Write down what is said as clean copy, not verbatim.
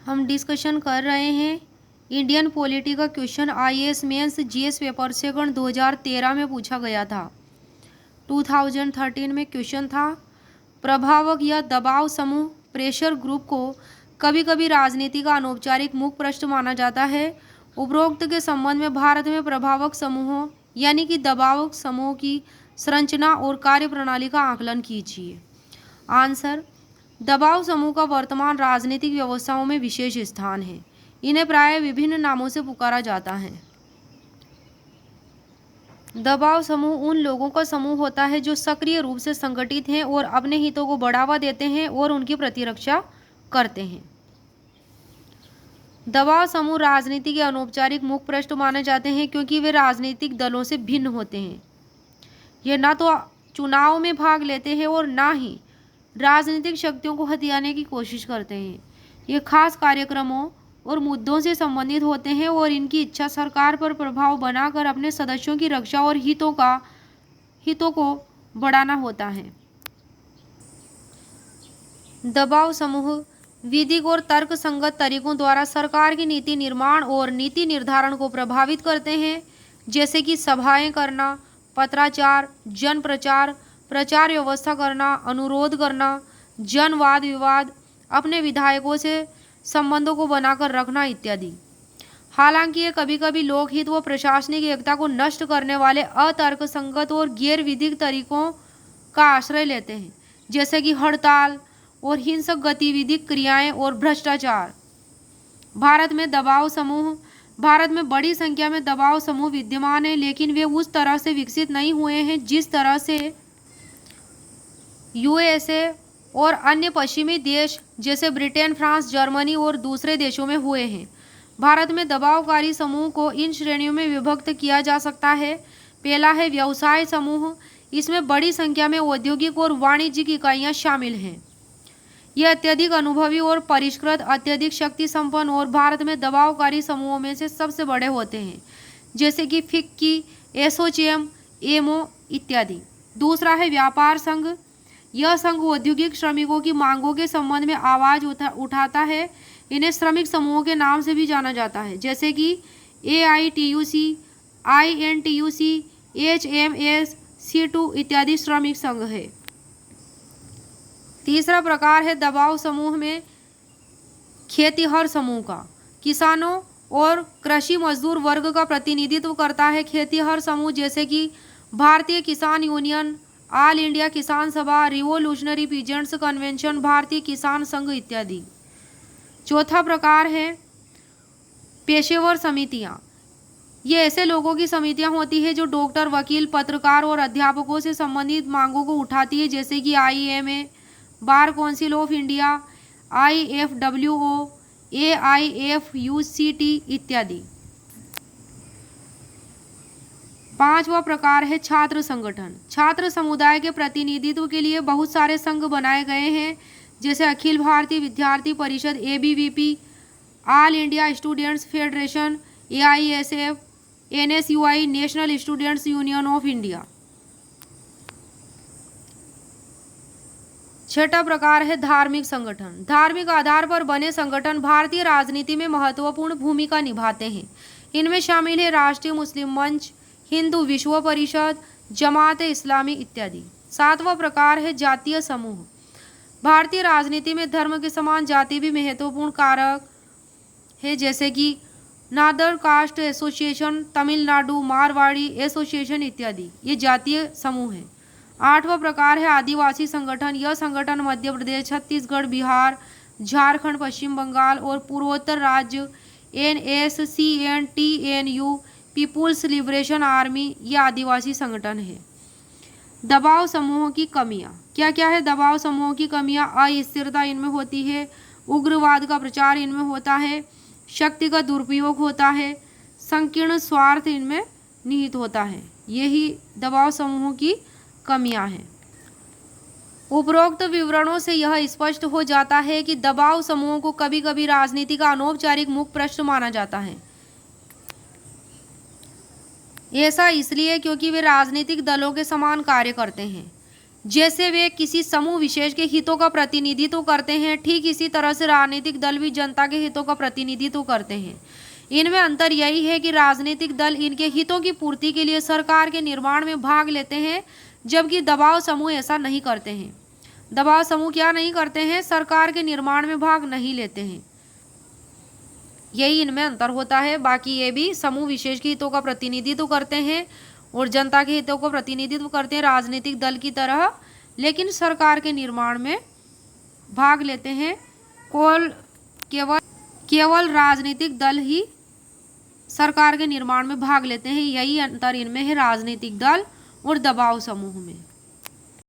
हम डिस्कशन कर रहे हैं इंडियन पॉलिटी का question IAS mains GS paper second 2013 में पूछा गया था। 2013 में क्वेश्चन था प्रभावक या दबाव समूह प्रेशर ग्रुप को कभी कभी राजनीति का अनौपचारिक मुख्य पृष्ठ माना जाता है। उपरोक्त के संबंध में भारत में प्रभावक समूहों यानी कि दबावक समूह की संरचना और कार्यप्रणाली का आकलन कीजिए। आंसर, दबाव समूह का वर्तमान राजनीतिक व्यवस्थाओं में विशेष स्थान है। इन्हें प्राय विभिन्न नामों से पुकारा जाता है। दबाव समूह उन लोगों का समूह होता है जो सक्रिय रूप से संगठित हैं और अपने हितों को बढ़ावा देते हैं और उनकी प्रतिरक्षा करते हैं। दबाव समूह राजनीति के अनौपचारिक मुख्य पृष्ठ माने जाते हैं क्योंकि वे राजनीतिक दलों से भिन्न होते हैं। ये न तो चुनाव में भाग लेते हैं और न ही राजनीतिक शक्तियों को हथियाने की कोशिश करते हैं। ये खास कार्यक्रमों और मुद्दों से संबंधित होते हैं और इनकी इच्छा सरकार पर प्रभाव बनाकर अपने सदस्यों की रक्षा और हितों को बढ़ाना होता है। दबाव समूह विधिक और तर्क संगत तरीकों द्वारा सरकार की नीति निर्माण और नीति निर्धारण को प्रभावित करते हैं, जैसे कि सभाएं करना, पत्राचार, जन प्रचार, प्रचार व्यवस्था करना, अनुरोध करना, जन वाद विवाद, अपने विधायकों से संबंधों को बनाकर रखना इत्यादि। हालांकि ये कभी कभी लोकहित व प्रशासनिक एकता को नष्ट करने वाले अतर्क संगत और गैर विधिक तरीकों का आश्रय लेते हैं, जैसे कि हड़ताल और हिंसक गतिविधि क्रियाएं और भ्रष्टाचार। भारत में बड़ी संख्या में दबाव समूह विद्यमान है, लेकिन वे उस तरह से विकसित नहीं हुए हैं जिस तरह से यूएसए और अन्य पश्चिमी देश जैसे ब्रिटेन, फ्रांस, जर्मनी और दूसरे देशों में हुए हैं। भारत में दबावकारी समूह को इन श्रेणियों में विभक्त किया जा सकता है। पहला है व्यवसाय समूह। इसमें बड़ी संख्या में औद्योगिक और वाणिज्यिक इकाइयां शामिल हैं। ये अत्यधिक अनुभवी और परिष्कृत, अत्यधिक शक्ति संपन्न और भारत में दबावकारी समूहों में से सबसे बड़े होते हैं, जैसे कि फिक्की, एसोचैम, एमओ इत्यादि। दूसरा है व्यापार संघ। यह संघ औद्योगिक श्रमिकों की मांगों के संबंध में आवाज उठाता है। इन्हें श्रमिक समूहों के नाम से भी जाना जाता है, जैसे कि AITUC, INTUC, HMS, C2 इत्यादि श्रमिक संघ है। तीसरा प्रकार है दबाव समूह में खेतिहर समूह का। किसानों और कृषि मजदूर वर्ग का प्रतिनिधित्व करता है खेतिहर समूह, जैसे कि भारतीय किसान यूनियन, ऑल इंडिया किसान सभा, रिवोल्यूशनरी पीजेंट्स कन्वेंशन, भारतीय किसान संघ इत्यादि। चौथा प्रकार है पेशेवर समितियां। ये ऐसे लोगों की समितियां होती है जो डॉक्टर, वकील, पत्रकार और अध्यापकों से संबंधित मांगों को उठाती है, जैसे कि IMA, bar council of India, IFWO, AIFUCT इत्यादि। पांचवा प्रकार है छात्र संगठन। छात्र समुदाय के प्रतिनिधित्व के लिए बहुत सारे संघ बनाए गए हैं, जैसे अखिल भारतीय विद्यार्थी परिषद ABVP, all India students federation AISF, NSUI national students union of India. छठा प्रकार है धार्मिक संगठन। धार्मिक आधार पर बने संगठन भारतीय राजनीति में महत्वपूर्ण भूमिका निभाते हैं। इनमें शामिल है राष्ट्रीय मुस्लिम मंच, हिंदू विश्व परिषद, जमात इस्लामी इत्यादि। सातवां प्रकार है जातीय समूह। भारतीय राजनीति में धर्म के समान जाति भी महत्वपूर्ण कारक है, जैसे कि Nadar caste association, Tamil Nadu Marwari association इत्यादि। ये जातीय समूह है। आठवां प्रकार है आदिवासी संगठन। यह संगठन मध्य प्रदेश, छत्तीसगढ़, बिहार, झारखंड, पश्चिम बंगाल और पूर्वोत्तर राज्य NSCN-TNU, पीपुल्स लिबरेशन आर्मी, ये आदिवासी संगठन है। दबाव समूहों की कमियां क्या क्या है? दबाव समूहों की कमियां: अस्थिरता इनमें होती है, उग्रवाद का प्रचार इनमें होता है, शक्ति का दुरुपयोग होता है, संकीर्ण स्वार्थ इनमें निहित होता है। यही दबाव समूहों की कमियां हैं। उपरोक्त विवरणों से यह स्पष्ट हो जाता है कि दबाव समूहों को कभी कभी राजनीति का अनौपचारिक मुख्य पृष्ठ माना जाता है। ऐसा इसलिए क्योंकि वे राजनीतिक दलों के समान कार्य करते हैं। जैसे वे किसी समूह विशेष के हितों का प्रतिनिधित्व करते हैं, ठीक इसी तरह से राजनीतिक दल भी जनता के हितों का प्रतिनिधित्व करते हैं। इनमें अंतर यही है कि राजनीतिक दल इनके हितों की पूर्ति के लिए सरकार के निर्माण में भाग लेते हैं, जबकि दबाव समूह ऐसा नहीं करते हैं। दबाव समूह क्या नहीं करते हैं? सरकार के निर्माण में भाग नहीं लेते हैं। यही इनमें अंतर होता है। बाकी ये भी समूह विशेष के हितों का प्रतिनिधित्व करते हैं और जनता के हितों को प्रतिनिधित्व करते हैं राजनीतिक दल की तरह, लेकिन सरकार के निर्माण में भाग लेते हैं। केवल राजनीतिक दल ही सरकार के निर्माण में भाग लेते हैं। यही अंतर इनमें है राजनीतिक दल और दबाव समूह में।